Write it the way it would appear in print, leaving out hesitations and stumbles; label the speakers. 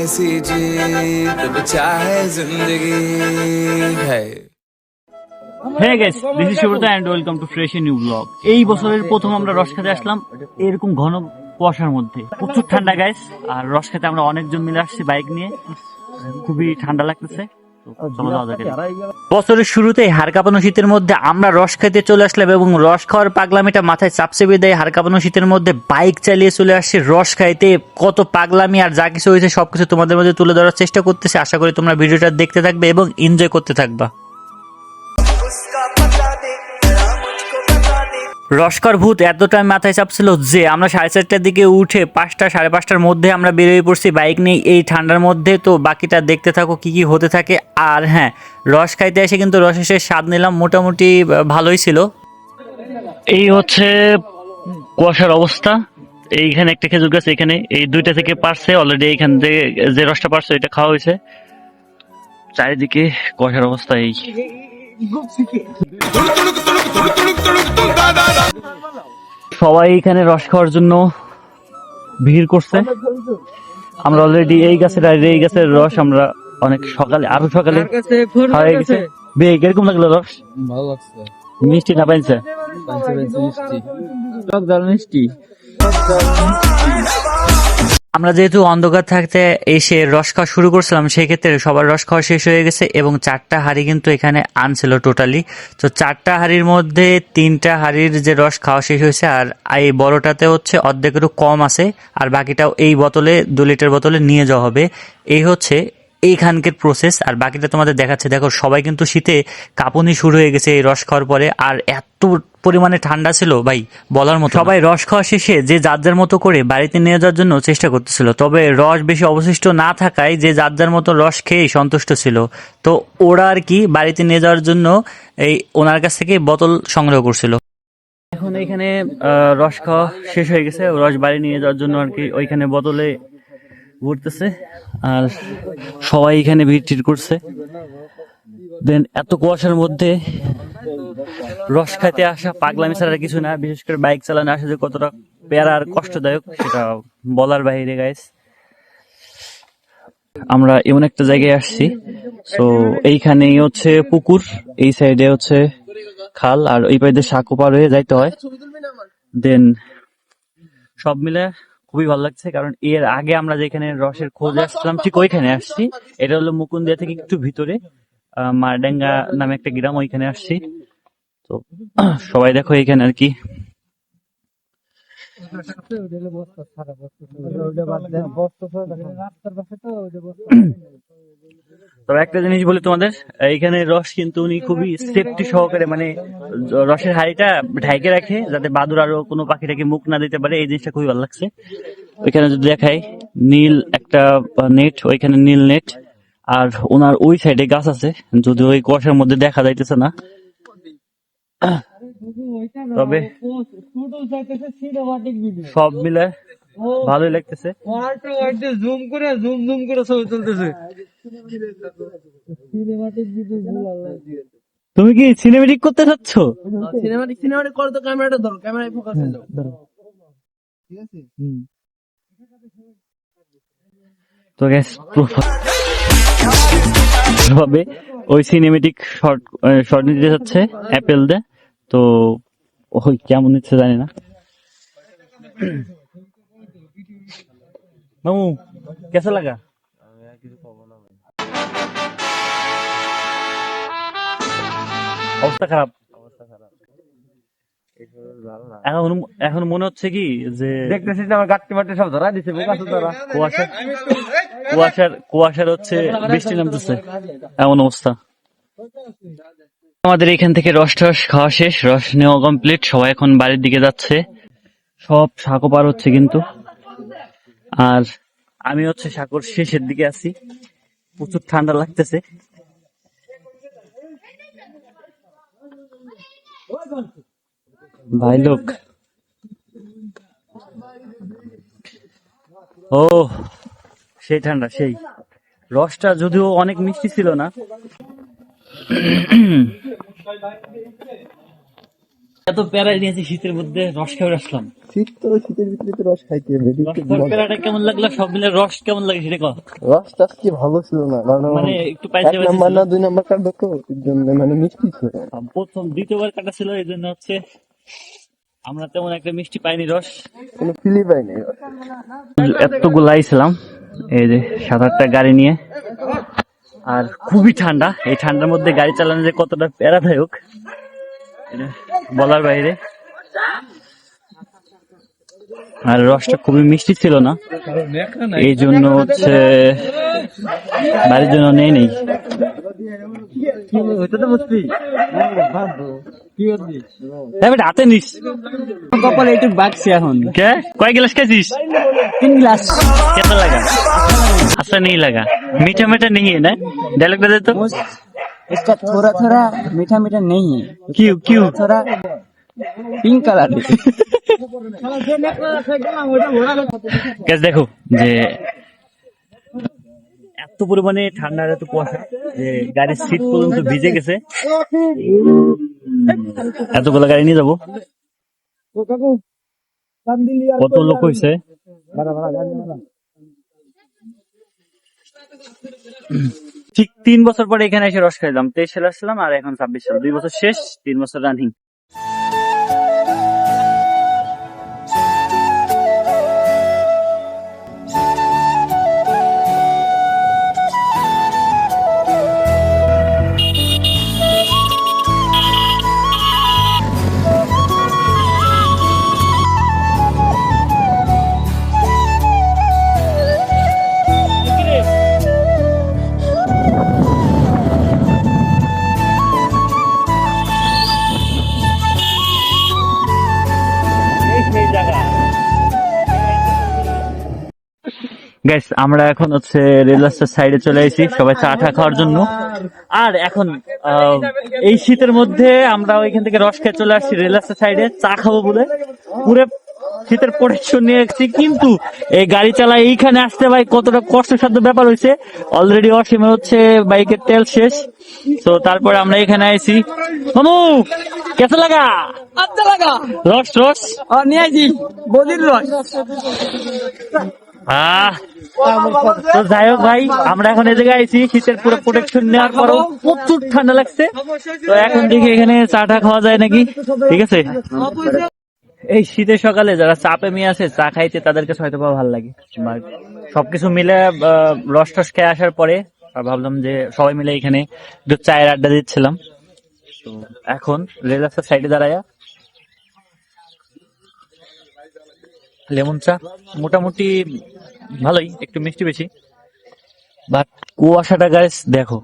Speaker 1: ऐसी जीत बचा है जिंदगी है।
Speaker 2: Hey guys, this is Subrata and welcome to fresh new blog. এই বছরের প্রথম আমরা রস খেতে আসলাম এরকম ঘন কুয়াশার মধ্যে। প্রচুর ঠান্ডা গাইস, আর রস খেতে আমরা অনেকজন মিলে আসছি বাইক নিয়ে। খুবই ঠান্ডা লাগতেছে। বছরের শুরুতেই হাড় কাঁপানো শীতের মধ্যে আমরা রস খেতে চলে আসলাম এবং রস খাওয়ার পাগলামিটা মাথায় চাপছে বিদায় হাড় কাঁপানো শীতের মধ্যে বাইক চালিয়ে চলে আসছি রস খাইতে। কত পাগলামি আর যা কিছু হয়েছে সবকিছু তোমাদের মধ্যে তুলে ধরার চেষ্টা করতেছি। আশা করি তোমরা ভিডিওটা দেখতে থাকবে এবং এনজয় করতে থাকবা। রসকর ভূত এতটাই মাথায় চাপছিল যে আমরা 4:30টার দিকে উঠে 5টা 5:30টার মধ্যে আমরা বেরিয়ে পড়ছি বাইক নিয়ে এই ঠান্ডার মধ্যে। তো বাকিটা দেখতে থাকো কি কি হতে থাকে। আর হ্যাঁ, রস খাইতে এসে কিন্তু রসের স্বাদ নিলাম, মোটামুটি ভালোই ছিল। এই হচ্ছে কুয়াশার অবস্থা। এইখানে একটা খেজুর গাছ, এখানে এই দুইটা থেকে পারছে অলরেডি। এইখান থেকে যে রসটা পারছে এটা খাওয়া হয়েছে। চারিদিকে কুয়াশার অবস্থা এই। সবাই এখানে রস খাওয়ার জন্য ভিড় করছে। আমরা অলরেডি এই গাছের রস আমরা অনেক সকালে, আরো সকালে খাওয়া গেছে। বেগ এরকম লাগলো রস?
Speaker 3: ভালো লাগছে।
Speaker 2: মিষ্টি না পাইছে?
Speaker 3: মিষ্টি টক ঝাল মিষ্টি।
Speaker 2: আমরা যেহেতু অন্ধকার থাকতে এসে রস খাওয়া শুরু করছিলাম, সেই ক্ষেত্রে সবার রস খাওয়া শেষ হয়ে গেছে এবং 4টা হাঁড়ি কিন্তু এখানে আনছিল টোটালি। তো 4টা হাঁড়ির মধ্যে 3টা হাঁড়ির যে রস খাওয়া শেষ হয়েছে, আর এই বড়টাতে হচ্ছে অর্ধেকেরও কম আছে, আর বাকিটাও এই বোতলে 2 লিটার বোতলে নিয়ে যাওয়া হবে। এই হচ্ছে এইখানকার প্রসেস। আর বাকিটা তোমাদের দেখাচ্ছে। দেখো সবাই কিন্তু শীতে কাঁপুনি শুরু হয়ে গেছে এই রস খাওয়ার পরে। আর এত পরিমাণে ঠান্ডা ছিল ভাই বলার মতো। সবাই রস খাওয়া শেষে যে যার যার মতো করে বাড়িতে নিয়ে যাওয়ার জন্য চেষ্টা করতেছিল। তবে রস বেশি অবশিষ্ট না থাকায় যে যার যার মতো রস খেয়েই সন্তুষ্ট ছিল। তো ওরা আর কি বাড়িতে নিয়ে যাওয়ার জন্য এই ওনার কাছ থেকে বোতল সংগ্রহ করছিল। এখন এইখানে রস খাওয়া শেষ হয়ে গেছে, রস বাড়ি নিয়ে যাওয়ার জন্য আর কি ওইখানে বোতলে ঘুরতেছে। আর সবাই এখানে ভিড় টিড় করছে। দেন এত কুয়াশার মধ্যে রস খাইতে আসা পাগলামি ছাড়া কিছু না। বিশেষ করে বাইক চালানো আসা যে কতটা প্যারা আর কষ্টদায়ক সেটা বলার বাইরে গাইস। আমরা এমন একটা জায়গায় আসছি, তো এইখানেই হচ্ছে পুকুর, এই সাইডে হচ্ছে খাল, আর ওই পাইতে সাঁকো পার হয়ে যাইতে হয়। দেন সব মিলে খুবই ভালো লাগছে, কারণ এর আগে আমরা যেখানে রসের খোঁজে আসছিলাম ঠিক ওইখানে আসছি। এটা হলো মুকুন্দিয়া থেকে একটু ভিতরে মারডাঙ্গা নামে একটা গ্রাম, ওইখানে আসছি। তো সবাই দেখো এখানে আর কি তবে একটা জিনিস বলি তোমাদের, এইখানে রস কিন্তু উনি খুবই সেফটি সহকারে, মানে রসের হাড়িটা ঢাইকে রাখে যাতে বাদুর আরো কোনো পাখিটাকে মুখ না দিতে পারে। এই জিনিসটা খুবই ভালো লাগছে। ওইখানে যদি দেখাই নীল একটা নেট, ওইখানে নীল নেট, আর ওনার ওই সাইডে গাছ আছে, যদি ওই কুয়াশার মধ্যে দেখা যাইতেছে না। তবে সব মিলে ভালোই লাগতেছে।
Speaker 3: জুম করে ছবি তুলতেছে।
Speaker 2: তুমি কি সিনেমেটিক করতে চাচ্ছ?
Speaker 3: সিনেমাটিক করো তো, ক্যামেরাটা ধরো, ক্যামেরায় ফোকাস হয়ে যাও। ঠিক আছে।
Speaker 2: তো গ্যাস ভাবে ওই সিনেমেটিক শর্ট নিতে যাচ্ছে অ্যাপেল দে। তো ওই কেমন নিচ্ছে জানি না। মামু কেসা লাগা? অবস্থা খারাপ। এখন মনে হচ্ছে কি যে
Speaker 3: দেখতেছি আমার গাট্টি মাটি সব ধরা দিছে,
Speaker 2: কুয়াশার হচ্ছে বৃষ্টি নামতেছে, এমন অবস্থা। আমাদের এখান থেকে রস খাওয়া শেষ, রস নেওয়া কমপ্লিট। সবাই এখন বাড়ির দিকে যাচ্ছে, সব সাঁকো পার হচ্ছে কিন্তু। আর আমি হচ্ছে সাঁকোর শেষের দিকে আছি, প্রচুর ঠান্ডা লাগতেছে। ভাই লোক, ও সেই ঠান্ডা, সেই রসটা যদিও অনেক মিষ্টি ছিল না। এত প্যারাই নিয়েছি শীতের মধ্যে রস খেয়ে আসলাম।
Speaker 4: শীত তো শীতের ভিতরে তো রস খাইতে হবে।
Speaker 2: প্যারাটা কেমন লাগলো, সব মিলে রস কেমন লাগে সেটা কর।
Speaker 4: রসটা কি ভালো ছিল না, কারণ
Speaker 2: মানে একটু পাইছে
Speaker 4: 1 নাম্বার না 2 নাম্বার কাটবে তো, এর জন্য মানে মিষ্টি ছিল।
Speaker 2: প্রথম দ্বিতীয়বার কাটা ছিল, এই জন্য হচ্ছে আমরা তেমন একটা মিষ্টি পাইনি, রস
Speaker 4: কোনো ফিলই পাইনি।
Speaker 2: এতগুলো আইছিলাম এই যে 7-8টা গাড়ি নিয়ে, আর খুবই ঠান্ডা। এই ঠান্ডার মধ্যে গাড়ি চালানো যে কতটা প্যারাদায়ক এটা বলার বাইরে। আর রসটা খুবই মিষ্টি ছিল না, এই জন্য হচ্ছে বাড়ির জন্য নেই। হাতে নিস
Speaker 3: কপালে একটু বাড়ছে এখন।
Speaker 2: কে কয় গ্লাস খাইছিস?
Speaker 3: 3 গ্লাস।
Speaker 2: कैसा लगा? अच्छा नहीं लगा, मीठा मीठा नहीं है ना? डायलॉग बता दे तो।
Speaker 3: इसका थोड़ा थोड़ा मीठा मीठा नहीं है,
Speaker 2: क्यों क्यों?
Speaker 3: थोड़ा पिंक कलर है।
Speaker 2: গ্যাস দেখো যে এত পরিমাণে ঠান্ডা, এত কুয়াশা যে গাড়ির সিট পর্যন্ত ভিজে গেছে। এতগুলো গাড়ি নিয়ে যাবো, কত লোক হয়েছে। ঠিক 3 বছর পরে এখানে এসে রস খাইলাম। 23 সালে আসলাম আর এখন 26 সাল, 2 বছর শেষ, 3 বছর রানিং। গাইস আমরা এখন হচ্ছে রেল রাস্তার সাইডে চলে এসেছি, সবাই চা টা খাওয়ার জন্য। আর এখন এই শীতের মধ্যে আমরা ওইখান থেকে রস খেয়ে চলে আসছি রেল রাস্তার সাইডে চা খাবো বলে। পুরো শীতের প্রোটেকশন নিয়ে এসেছি, কিন্তু এই গাড়ি চালা এইখানে আসতে ভাই কতটা কষ্টসাধ্য ব্যাপার হয়েছে। অলরেডি অসীমে হচ্ছে বাইকের তেল শেষ, তো তারপরে আমরা এখানে আইছি। মামু কেসা লাগা?
Speaker 3: अच्छा लगा।
Speaker 2: রস রস
Speaker 3: और नहीं जी बोलिर रस।
Speaker 2: তো যাই হোক ভাই, আমরা এখন এই জায়গায় আইছি শীতের পুরো প্রোটেকশন নেওয়ার পরও প্রচুর ঠান্ডা লাগছে। তো এখন দেখি এখানে চা টা খাওয়া যায় নাকি। ঠিক আছে, এই শীতের সকালে যারা চা প্রেমী আছে, চা খাইতে তাদের কাছে হয়তো ভালো লাগে। সবকিছু মিলে রস টস খেয়ে আসার পরে ভাবলাম যে সবাই মিলে এখানে একটু চায়ের আড্ডা দিচ্ছিলাম। তো এখন রেল রাস্তার সাইডে দাঁড়ায়া লেমন চা, মোটামুটি ভালোই, একটু মিষ্টি বেশি, বাট কুয়াশাটা গাইস দেখো।